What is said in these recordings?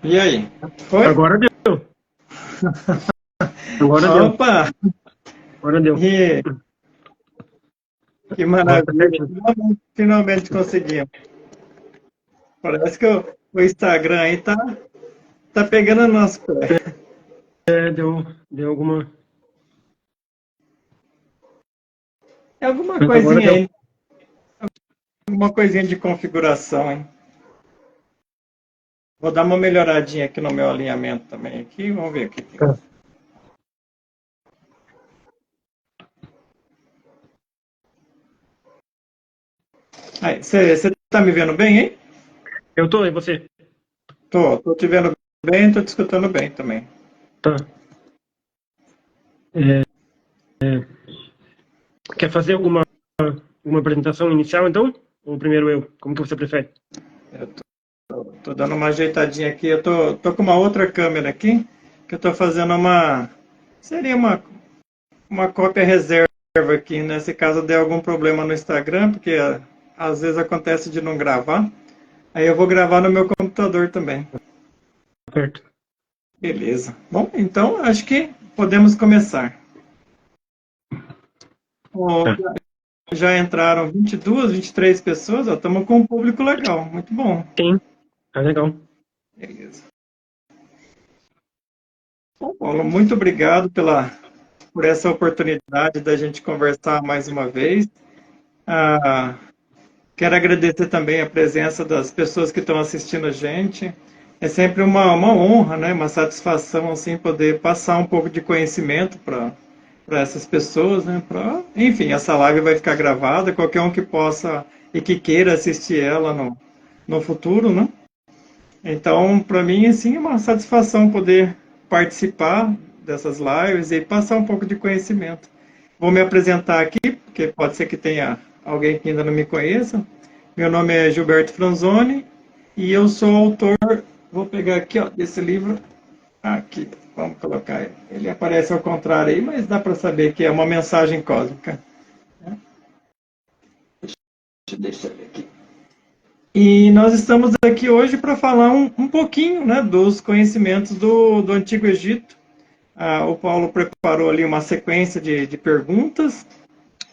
E aí? Foi? Agora deu. Agora deu. Opa! Agora deu. Que Agora tá maravilha! certinho. Finalmente conseguimos. Parece que o Instagram aí tá pegando no nosso pé. Deu alguma. É alguma Mas agora coisinha deu. aí, alguma coisinha de configuração, hein? Vou dar uma melhoradinha aqui no meu alinhamento também aqui, vamos ver o que tem. Tá. Aí, você tá me vendo bem, hein? Eu tô, e você? Tô te vendo bem, tô te escutando bem também. Tá. É, quer fazer alguma apresentação inicial, então? Ou primeiro eu? Como que você prefere? Eu tô dando uma ajeitadinha aqui, eu tô com uma outra câmera aqui, que eu tô fazendo seria uma cópia reserva aqui, né? Se caso der algum problema no Instagram, porque às vezes acontece de não gravar, aí eu vou gravar no meu computador também. Certo. Beleza. Bom, então acho que podemos começar. Ó, Tá. já entraram 22, 23 pessoas, estamos com um público legal, muito bom. Sim. Tá legal. Beleza. Bom, Paulo, muito obrigado por essa oportunidade da gente conversar mais uma vez. Ah, quero agradecer também a presença das pessoas que estão assistindo a gente. É sempre uma honra, né, uma satisfação assim, poder passar um pouco de conhecimento para essas pessoas. Né, enfim, essa live vai ficar gravada, qualquer um que possa e que queira assistir ela no futuro. Né? Então, para mim, assim, é uma satisfação poder participar dessas lives e passar um pouco de conhecimento. Vou me apresentar aqui, porque pode ser que tenha alguém que ainda não me conheça. Meu nome é Gilberto Franzoni e eu sou autor. Vou pegar aqui, ó, desse livro. Aqui, vamos colocar ele. Ele aparece ao contrário aí, mas dá para saber que é uma mensagem cósmica. Deixa eu ver aqui. E nós estamos aqui hoje para falar um pouquinho, né, dos conhecimentos do Antigo Egito. O Paulo preparou ali uma sequência de perguntas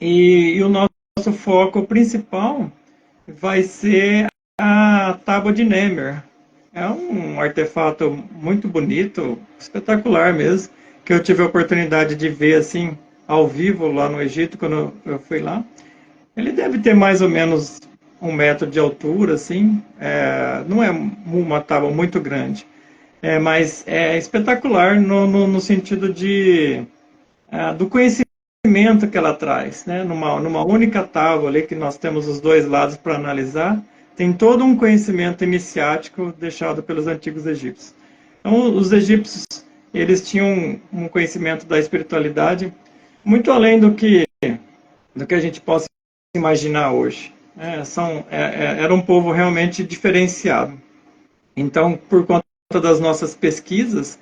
e o nosso foco principal vai ser a Tábua de Nemer. É um artefato muito bonito, espetacular mesmo, que eu tive a oportunidade de ver assim ao vivo lá no Egito quando eu fui lá. Ele deve ter mais ou menos 1 metro de altura, assim. Não é uma tábua muito grande, mas é espetacular no sentido do conhecimento que ela traz, né? Numa única tábua ali que nós temos os dois lados para analisar, tem todo um conhecimento iniciático deixado pelos antigos egípcios. Então, os egípcios eles tinham um conhecimento da espiritualidade muito além do que a gente possa imaginar hoje. Era um povo realmente diferenciado. Então, por conta das nossas pesquisas,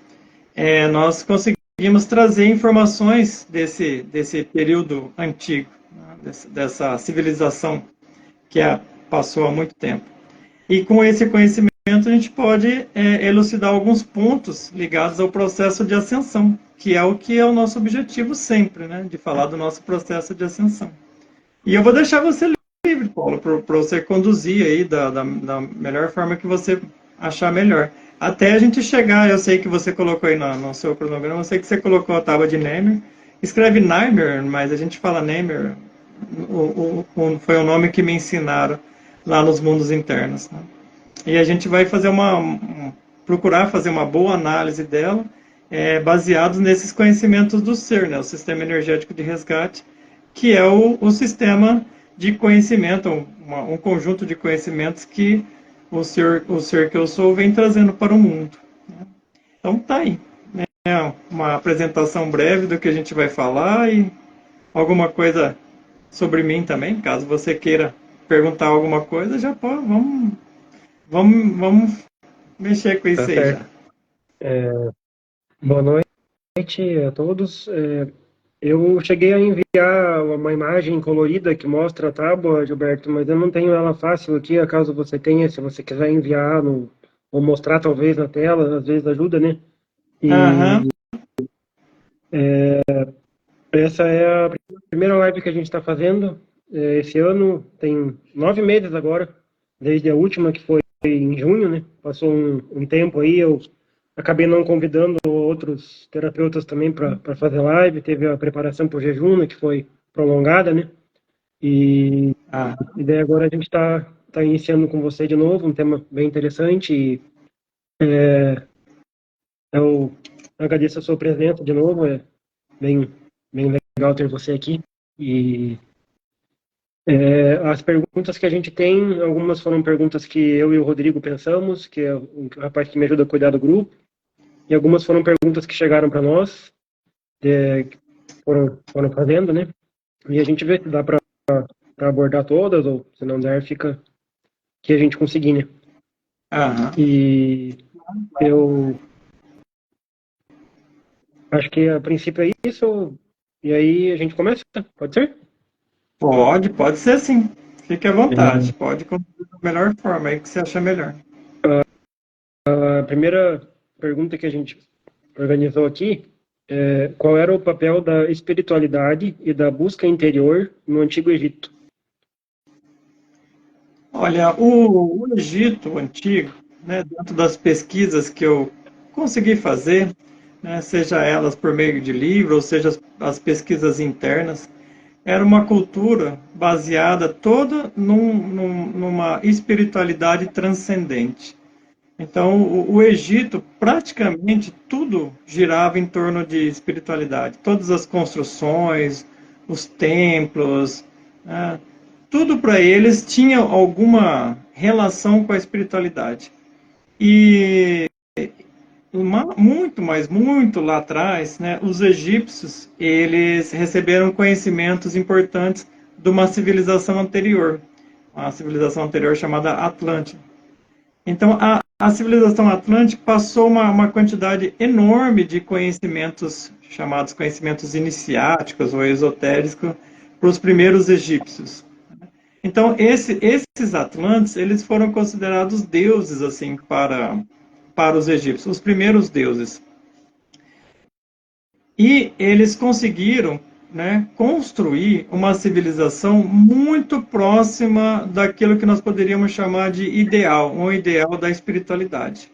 nós conseguimos trazer informações desse período antigo, né, dessa civilização que passou há muito tempo. E com esse conhecimento a gente pode elucidar alguns pontos ligados ao processo de ascensão, que é o nosso objetivo sempre, né, de falar do nosso processo de ascensão. E eu vou deixar você livre, Paulo, para você conduzir aí da melhor forma que você achar melhor. Até a gente chegar, eu sei que você colocou aí no seu cronograma, eu sei que você colocou a tábua de Nemer. Escreve Naimer, mas a gente fala Nemer. Foi o nome que me ensinaram lá nos mundos internos. Né? E a gente vai fazer procurar fazer uma boa análise dela, baseados nesses conhecimentos do ser, né? O sistema energético de resgate, que é o sistema de conhecimento, um conjunto de conhecimentos que o ser que eu sou vem trazendo para o mundo. Né? Então tá aí. Uma apresentação breve do que a gente vai falar e alguma coisa sobre mim também, caso você queira perguntar alguma coisa, já pode, vamos mexer com Tá isso aí já. certo. É, boa noite a todos. Eu cheguei a enviar uma imagem colorida que mostra a tábua, Gilberto, mas eu não tenho ela fácil aqui, acaso você tenha, se você quiser enviar ou mostrar talvez na tela, às vezes ajuda, né? E Aham. essa é a primeira live que a gente está fazendo. Esse ano tem 9 meses agora, desde a última, que foi em junho, né? Passou um tempo aí, eu acabei não convidando outros terapeutas também para fazer live. Teve a preparação para o jejum, né, que foi prolongada, né? E, Ah, e daí agora a gente está iniciando com você de novo, um tema bem interessante. E eu agradeço a sua presença de novo, é bem, bem legal ter você aqui. E as perguntas que a gente tem, algumas foram perguntas que eu e o Rodrigo pensamos, que é o rapaz que me ajuda a cuidar do grupo, e algumas foram perguntas que chegaram para nós, que foram fazendo, né? E a gente vê se dá para abordar todas, ou se não der, fica que a gente conseguir, né? aham. E eu acho que a princípio é isso, e aí a gente começa, pode ser? Pode ser sim. Fique à vontade. É, Pode conduzir da melhor forma aí que você achar melhor. a primeira pergunta que a gente organizou aqui é qual era o papel da espiritualidade e da busca interior no Antigo Egito? Olha, o Egito antigo, né, dentro das pesquisas que eu consegui fazer, né, seja elas por meio de livro, ou seja as pesquisas internas, era uma cultura baseada toda numa espiritualidade transcendente. Então, o Egito, praticamente tudo girava em torno de espiritualidade. Todas as construções, os templos, né, tudo para eles tinha alguma relação com a espiritualidade. E muito, mas muito lá atrás, né, os egípcios, eles receberam conhecimentos importantes de uma civilização anterior chamada Atlântida. Então, a civilização atlântica passou uma quantidade enorme de conhecimentos, chamados conhecimentos iniciáticos ou esotéricos, para os primeiros egípcios. Então, esses atlantes, eles foram considerados deuses, assim, para os egípcios, os primeiros deuses. E eles conseguiram, né, construir uma civilização muito próxima daquilo que nós poderíamos chamar de ideal, um ideal da espiritualidade.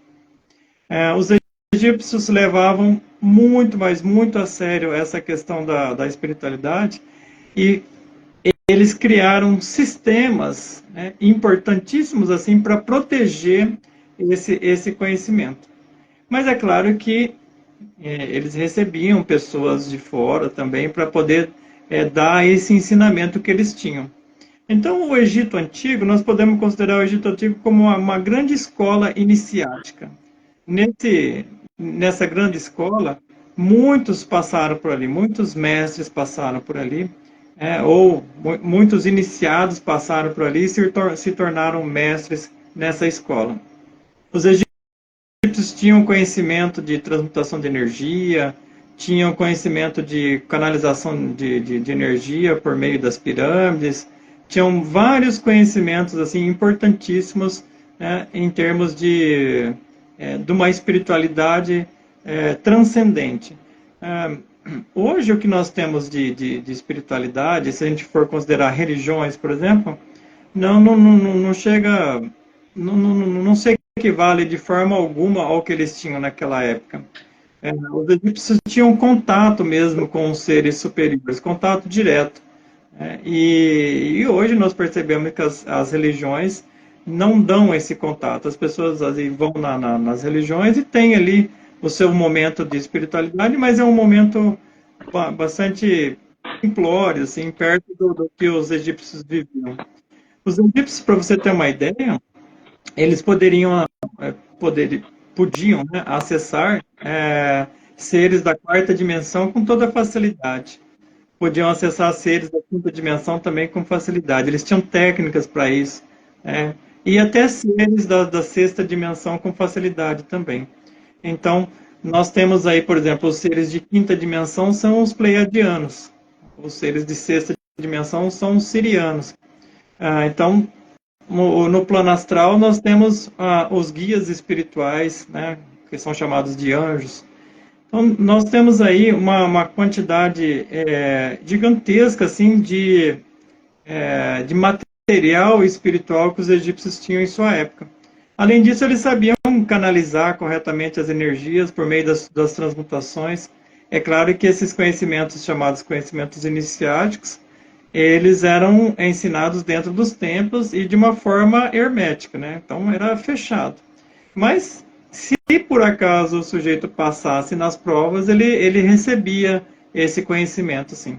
Os egípcios levavam muito, mas muito a sério essa questão da espiritualidade e eles criaram sistemas, né, importantíssimos assim para proteger esse conhecimento. Mas é claro que eles recebiam pessoas de fora também para poder dar esse ensinamento que eles tinham. Então, o Egito Antigo, nós podemos considerar o Egito Antigo como uma grande escola iniciática. Nessa grande escola, muitos passaram por ali, muitos mestres passaram por ali, ou muitos iniciados passaram por ali e se tornaram mestres nessa escola. Os egípcios tinham conhecimento de transmutação de energia, tinham conhecimento de canalização de energia por meio das pirâmides, tinham vários conhecimentos assim importantíssimos, né, em termos de uma espiritualidade transcendente. Hoje, o que nós temos de espiritualidade, se a gente for considerar religiões, por exemplo, não chega, não se equivale de forma alguma ao que eles tinham naquela época. Os egípcios tinham contato mesmo com os seres superiores, contato direto. E hoje nós percebemos que as religiões não dão esse contato. As pessoas assim, vão nas religiões e têm ali o seu momento de espiritualidade, mas é um momento bastante simplório, assim, perto do que os egípcios viviam. Os egípcios, para você ter uma ideia, eles é, poder, podiam, né, acessar seres da quarta dimensão com toda facilidade. Podiam acessar seres da quinta dimensão também com facilidade. Eles tinham técnicas para isso. E até seres da sexta dimensão com facilidade também. Então, nós temos aí, por exemplo, os seres de quinta dimensão são os pleiadianos. Os seres de sexta dimensão são os sirianos. Então, no plano astral nós temos os guias espirituais, né, que são chamados de anjos. Então, nós temos aí uma quantidade gigantesca assim, de material espiritual que os egípcios tinham em sua época. Além disso, eles sabiam canalizar corretamente as energias por meio das transmutações. É claro que esses conhecimentos, chamados conhecimentos iniciáticos, eles eram ensinados dentro dos templos e de uma forma hermética, né? Então era fechado. Mas se por acaso o sujeito passasse nas provas, ele recebia esse conhecimento, sim.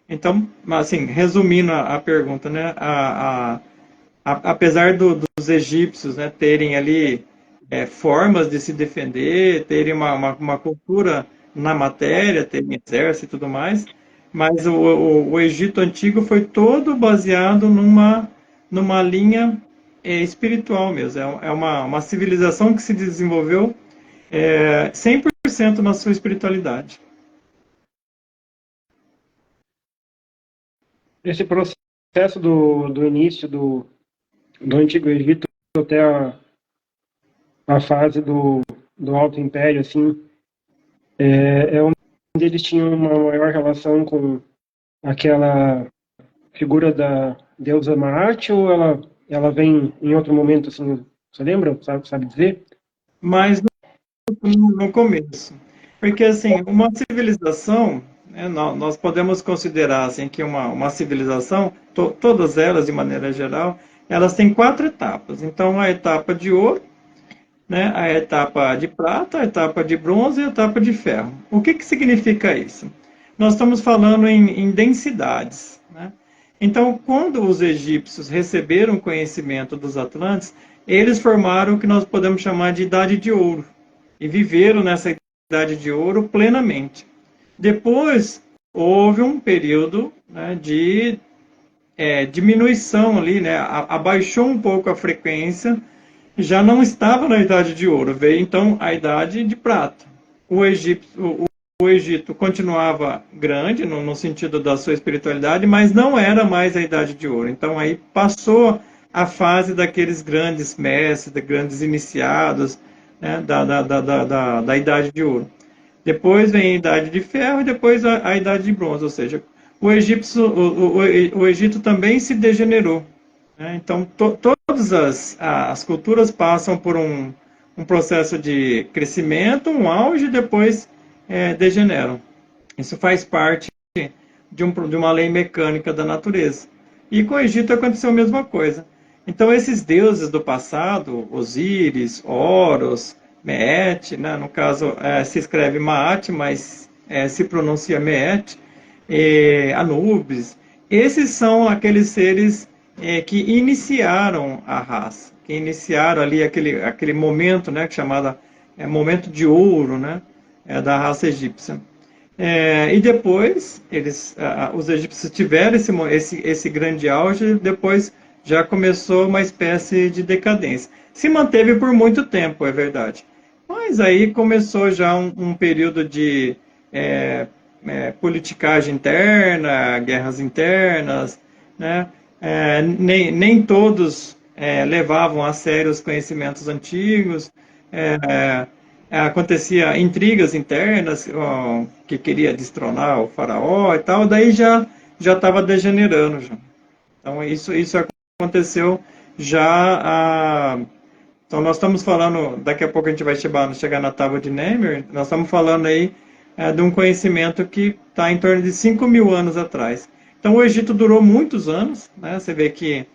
Então, assim, resumindo a pergunta, né? Apesar dos egípcios, né, terem ali formas de se defender, terem uma cultura na matéria, terem exército e tudo mais, mas o Egito Antigo foi todo baseado numa linha espiritual mesmo. É uma civilização que se desenvolveu 100% na sua espiritualidade. Esse processo do início do Antigo Egito até a fase do Alto Império, assim, é onde eles tinham uma maior relação com aquela figura da deusa Maat, ou ela vem em outro momento, assim, você lembra? Sabe dizer? Mas no começo. Porque, assim, uma civilização, né, nós podemos considerar assim, que uma civilização, todas elas, de maneira geral, elas têm 4 etapas. Então, a etapa de ouro, né, a etapa de prata, a etapa de bronze e a etapa de ferro. O que significa isso? Nós estamos falando em densidades. Né? Então, quando os egípcios receberam conhecimento dos Atlantes, eles formaram o que nós podemos chamar de Idade de Ouro e viveram nessa Idade de Ouro plenamente. Depois, houve um período, né, de diminuição ali, né, abaixou um pouco a frequência, já não estava na Idade de Ouro, veio então a Idade de Prata. O Egito continuava grande no sentido da sua espiritualidade, mas não era mais a Idade de Ouro. Então aí passou a fase daqueles grandes mestres, de grandes iniciados, né, da Idade de Ouro. Depois vem a Idade de Ferro e depois a Idade de Bronze, ou seja, o Egito também se degenerou. Né? Então, todas as culturas passam por um processo de crescimento, um auge, e depois degeneram. Isso faz parte de uma lei mecânica da natureza. E com o Egito aconteceu a mesma coisa. Então, esses deuses do passado, Osíris, Horus, Meet, né, no caso se escreve Maat, mas se pronuncia Meet, Anubis, esses são aqueles seres que iniciaram a raça, que iniciaram ali aquele momento, né, que é chamado momento de ouro, né, da raça egípcia. E depois os egípcios tiveram esse grande auge, depois já começou uma espécie de decadência. Se manteve por muito tempo, é verdade. Mas aí começou já um período de politicagem interna, guerras internas, né? Nem todos levavam a sério os conhecimentos antigos, acontecia intrigas internas, que queria destronar o faraó e tal, daí já estava degenerando. Já. Então isso aconteceu já. Então nós estamos falando, daqui a pouco a gente vai chegar na tábua de Nemer, nós estamos falando aí de um conhecimento que está em torno de 5.000 anos atrás. Então o Egito durou muitos anos, né? Você vê que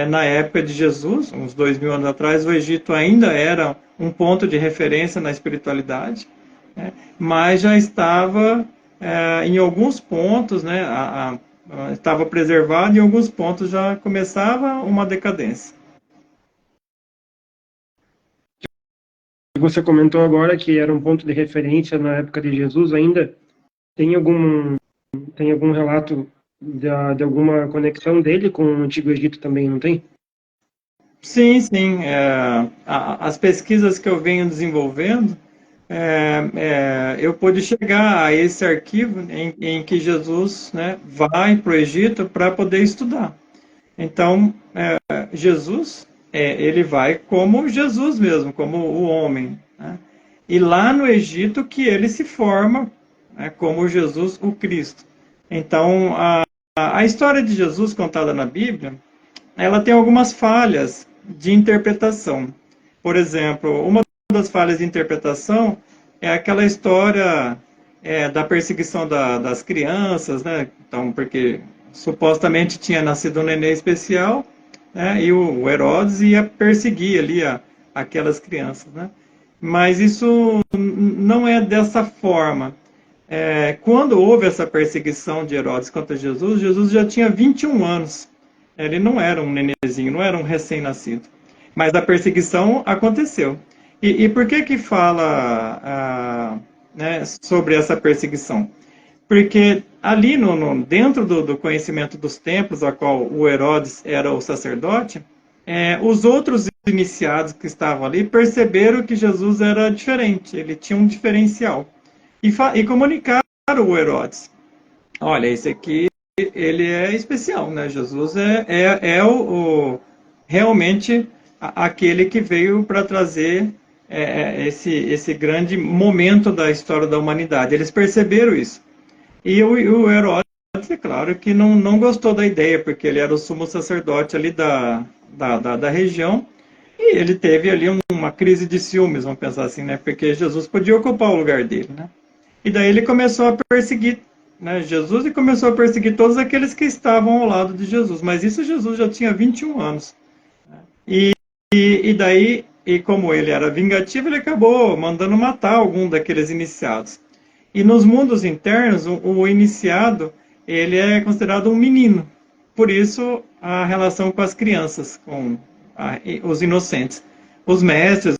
na época de Jesus, uns 2.000 anos atrás, o Egito ainda era um ponto de referência na espiritualidade, né? Mas já estava em alguns pontos, né? Estava preservado, e em alguns pontos já começava uma decadência. Você comentou agora que era um ponto de referência na época de Jesus ainda. Tem algum relato de alguma conexão dele com o Antigo Egito também, não tem? Sim, sim. As pesquisas que eu venho desenvolvendo, eu pude chegar a esse arquivo em que Jesus, né, vai para o Egito para poder estudar. Então, Jesus, ele vai como Jesus mesmo, como o homem, né? E lá no Egito que ele se forma, né, como Jesus, o Cristo. Então, a história de Jesus contada na Bíblia, ela tem algumas falhas de interpretação. Por exemplo, uma das falhas de interpretação é aquela história da perseguição das crianças, né? Então, porque supostamente tinha nascido um neném especial, né? E o Herodes ia perseguir ali aquelas crianças, né? Mas isso não é dessa forma. Quando houve essa perseguição de Herodes contra Jesus, Jesus já tinha 21 anos. Ele não era um nenezinho, não era um recém-nascido. Mas a perseguição aconteceu. E por que fala né, sobre essa perseguição? Porque ali dentro do conhecimento dos templos, a qual o Herodes era o sacerdote, os outros iniciados que estavam ali perceberam que Jesus era diferente, ele tinha um diferencial. E comunicaram o Herodes: olha, esse aqui, ele é especial, né? Jesus realmente aquele que veio para trazer esse grande momento da história da humanidade. Eles perceberam isso. E o Herodes, é claro, que não gostou da ideia, porque ele era o sumo sacerdote ali da região, e ele teve ali uma crise de ciúmes, vamos pensar assim, né? Porque Jesus podia ocupar o lugar dele, né? E daí ele começou a perseguir, né, Jesus, e começou a perseguir todos aqueles que estavam ao lado de Jesus. Mas isso Jesus já tinha 21 anos. E daí, e como ele era vingativo, ele acabou mandando matar algum daqueles iniciados. E nos mundos internos, o iniciado, ele é considerado um menino. Por isso, a relação com as crianças, com os inocentes. Os mestres,